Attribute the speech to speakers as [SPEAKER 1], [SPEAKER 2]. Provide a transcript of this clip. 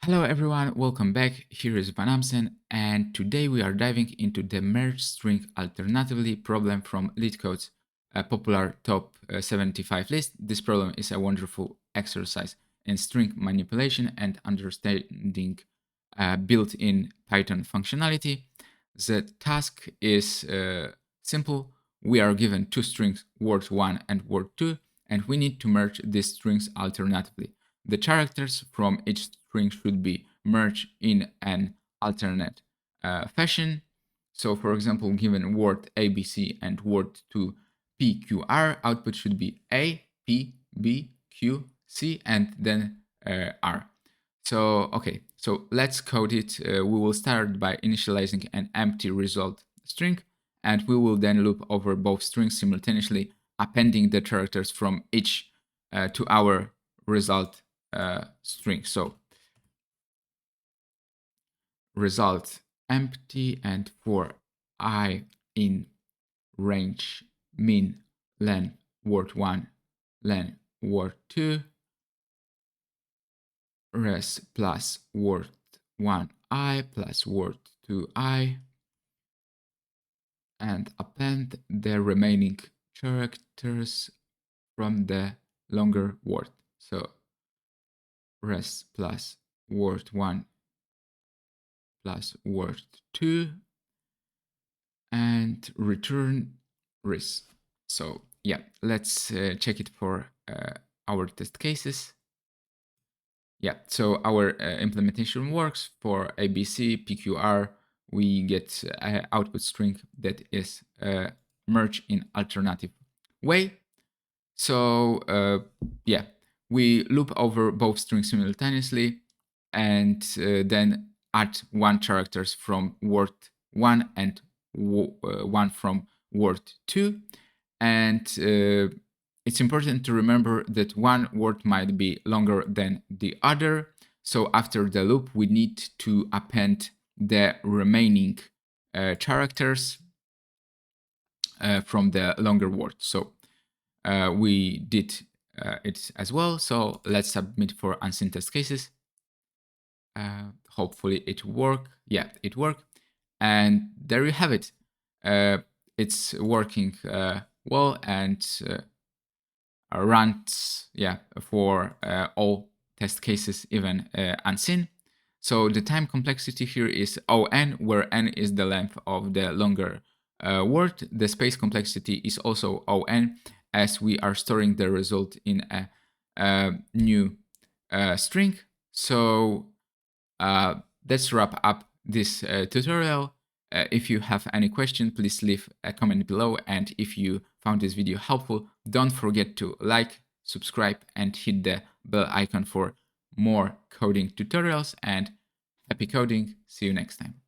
[SPEAKER 1] Hello everyone, welcome back. Here is vanAmsen, and today we are diving into the merge string alternatively problem from LeetCode's popular top 75 list. This problem is a wonderful exercise in string manipulation and understanding built-in Python functionality. The task is simple. We are given two strings, word1 and word2, and we need to merge these strings alternatively. The characters from each string should be merged in an alternate fashion. So for example, given word ABC and word to PQR, output should be A, P, B, Q, C, and then R. So, okay, so let's code it. We will start by initializing an empty result string, and we will then loop over both strings simultaneously, appending the characters from each to our result string. So result empty, and for I in range min len word1 len word2 res plus word1i plus word2i, and append the remaining characters from the longer word. So res plus word1 plus word2 and return res. So yeah, let's check it for our test cases. Yeah, so our implementation works. For ABC, PQR, we get an output string that is merged in alternative way. So yeah, we loop over both strings simultaneously and then add one characters from word 1 and one from word 2. And it's important to remember that one word might be longer than the other. So after the loop, we need to append the remaining characters from the longer word. So we did it as well. So let's submit for unseen test cases. Hopefully it worked. Yeah, it worked. And there you have it. It's working well and runs for all test cases, even unseen. So the time complexity here is O(n), where n is the length of the longer word. The space complexity is also O(n), as we are storing the result in a new string. So let's wrap up this tutorial. If you have any question, please leave a comment below. And if you found this video helpful, don't forget to like, subscribe, and hit the bell icon for more coding tutorials. And happy coding. See you next time.